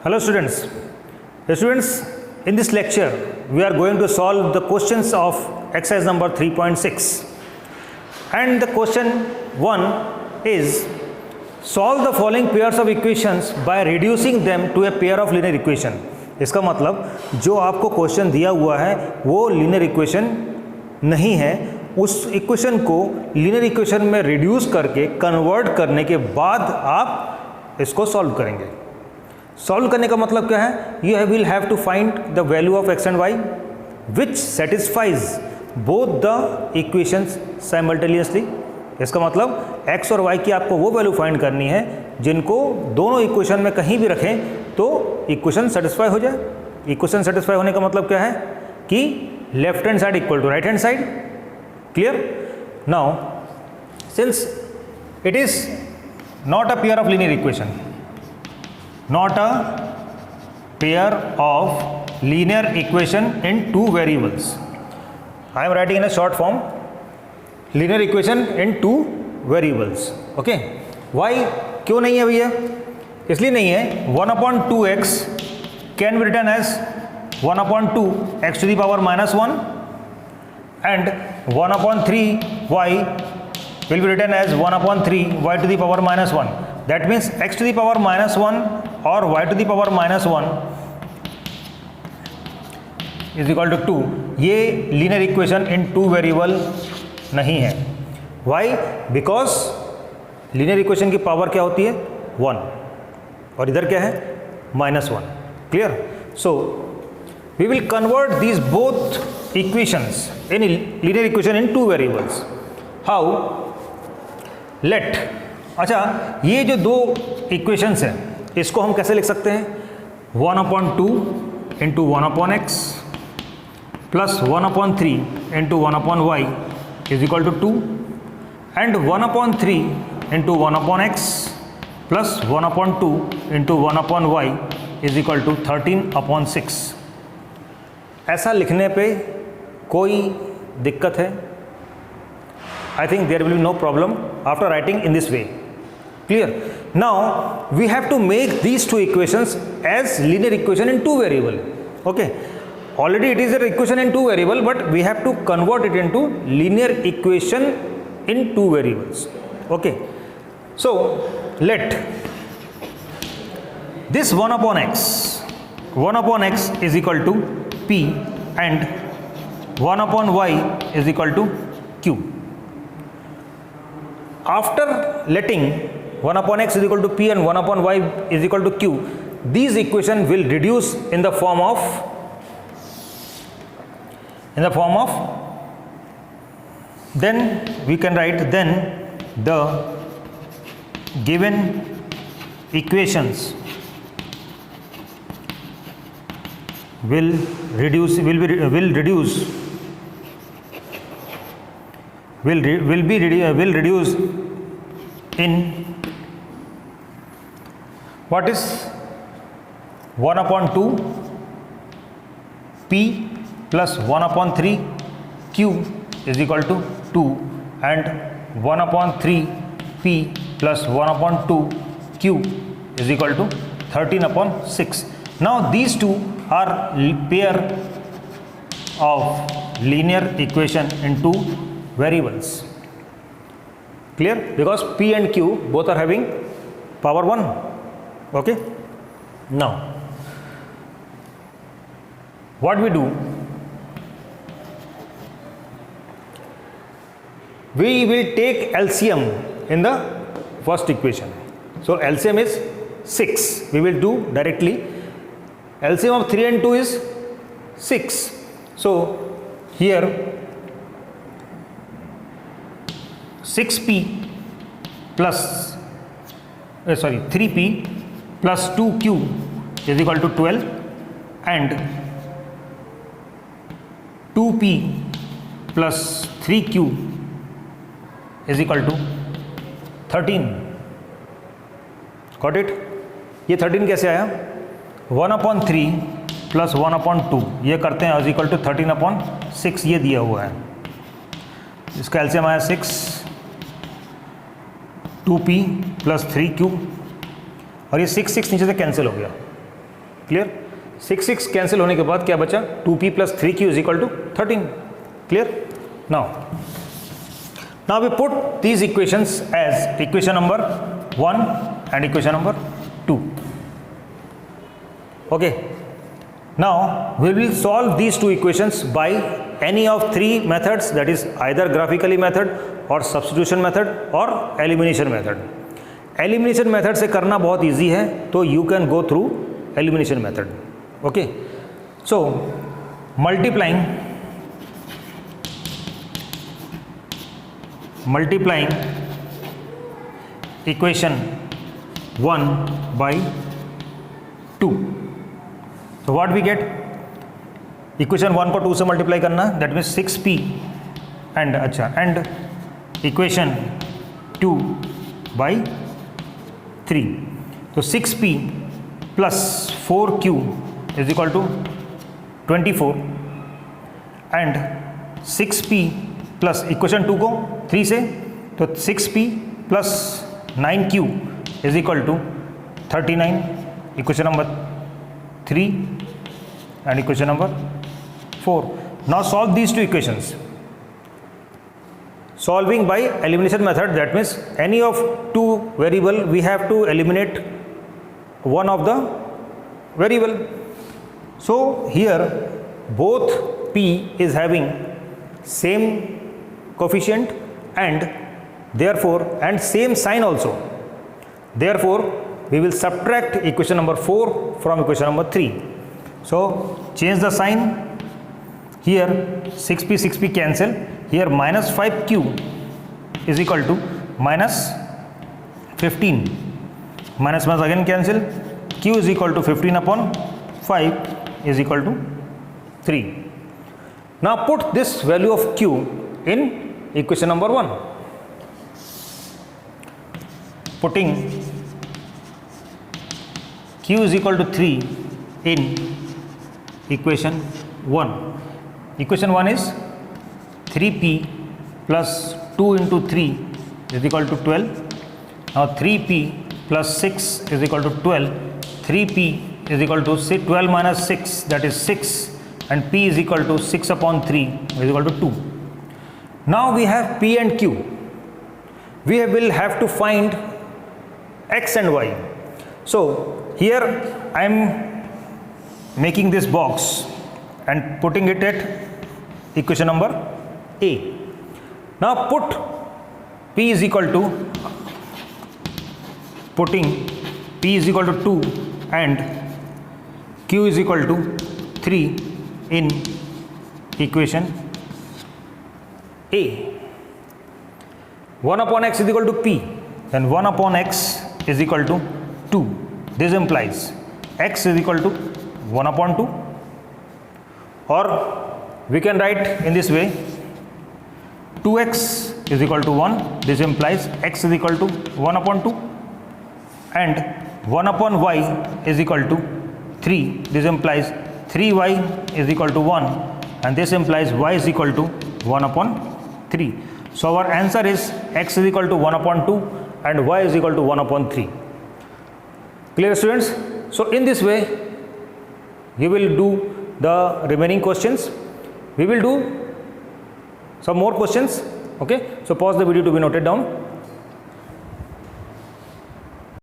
Hello students. Students, in this lecture we are going to solve the questions of exercise number 3.6 and the question 1 is solve the following pairs of equations by reducing them to a pair of linear equation. इसका मतलब जो आपको question दिया हुआ है वो linear equation नहीं है, उस इक्वेशन को लीनियर इक्वेशन में रिड्यूस करके कन्वर्ट करने के बाद आप इसको सॉल्व करेंगे. सॉल्व करने का मतलब क्या है? You will have to find the value of x and y which satisfies both the equations simultaneously. इसका मतलब x और y की आपको वो वैल्यू फाइंड करनी है जिनको दोनों इक्वेशन में कहीं भी रखें तो इक्वेशन सेटिस्फाई हो जाए. इक्वेशन सेटिस्फाई होने का मतलब क्या है कि left hand side equal to right hand side. Clear? Now since it is not a pair of linear equation, not a pair of linear equation in two variables, I am writing in a short form linear equation in two variables. Okay, why क्यों नहीं है भैया? इसलिए नहीं है 1/2x can be written as 1/2 x to the power -1 and 1/3y will be written as 1/3 y to the power -1. That means x to the power -1 और y to the power -1 is equal to 2. ये linear equation in two variable नहीं है. Why? Because linear equation की power क्या होती है? 1 और इधर क्या है? -1. Clear? So we will convert these both equations in linear equation in two variables. How? Let, अच्छा ये जो दो इक्वेशंस हैं इसको हम कैसे लिख सकते हैं? 1/2 into 1/x plus 1/3 into 1/y is equal to 2 and 1/3 into 1/x plus 1/2 into 1/y is equal to 13/6. ऐसा लिखने पे कोई दिक्कत है? I think there will be no problem after writing in this way. Clear? Now we have to make these two equations as linear equation in two variable. Okay, already it is an equation in two variable, but we have to convert it into linear equation in two variables. Okay, so let this 1/x is equal to p and 1/y is equal to q. After letting 1/x is equal to p and 1/y is equal to q, these equations will reduce in the form of then we can write then the given equations will reduce in what is 1/2 p plus 1/3 q is equal to 2 and 1/3 p plus 1/2 q is equal to 13/6. Now these two are pair of linear equation in two variables. Clear? Because p and q both are having power 1. Okay, now what we do, we will take LCM in the first equation. So LCM is 6. We will do directly. LCM of 3 and 2 is 6. So here 6p plus 3p plus 2q is equal to 12 and 2p plus 3q is equal to 13. Got it? ये 13 कैसे आया? 1/3 plus 1/2 ये करते हैं is equal to 13/6. ये दिया हुआ है, इसका एलसीएम आया 6, 2p प्लस 3q और ये 6 नीचे से कैंसिल हो गया. क्लियर. 6 कैंसिल होने के बाद क्या बचा, 2p plus 3q is equal to 13. Clear. Now we put these equations as equation number 1 and equation number 2. Okay. Now we will solve these two equations by any of three methods, that is either graphically method or substitution method or elimination method. Elimination method से करना बहुत easy है, तो you can go through elimination method. Okay. So multiplying equation 1 by 2. So what we get, equation 1 को 2 से multiply करना, that means 6p and equation 2 by 3. तो 6p plus 4q is equal to 24 and 6p plus equation 2 को 3 से, तो 6p plus 9q is equal to 39. Equation number 3 and equation number 4. Now solve these two equations. Solving by elimination method, that means any of two variable we have to eliminate one of the variable. So here both p is having same coefficient and therefore and same sign also. Therefore we will subtract equation number 4 from equation number 3. So change the sign. Here 6p cancel. Here minus 5q is equal to minus 15. Minus again cancel. Q is equal to 15 upon 5 is equal to 3. Now put this value of q in equation number 1. Putting q is equal to 3 in equation 1. Equation 1 is 3p plus 2 into 3 is equal to 12. Now 3p plus 6 is equal to 12. 3p is equal to 12 minus 6, that is 6, and p is equal to 6 upon 3 is equal to 2. Now we have p and q. We will have to find x and y. So here I am making this box and putting it at equation number A. Now put p is equal to, putting p is equal to 2 and q is equal to 3 in equation A. 1 upon x is equal to p, then 1 upon x is equal to 2. This implies x is equal to 1 upon 2, or we can write in this way, 2x is equal to 1. This implies x is equal to 1 upon 2, and 1 upon y is equal to 3. This implies 3y is equal to 1, and this implies y is equal to 1 upon 3. So our answer is x is equal to 1 upon 2 and y is equal to 1 upon 3. Clear, students? So in this way you will do the remaining questions. We will do some more questions. Okay, so pause the video to be noted down.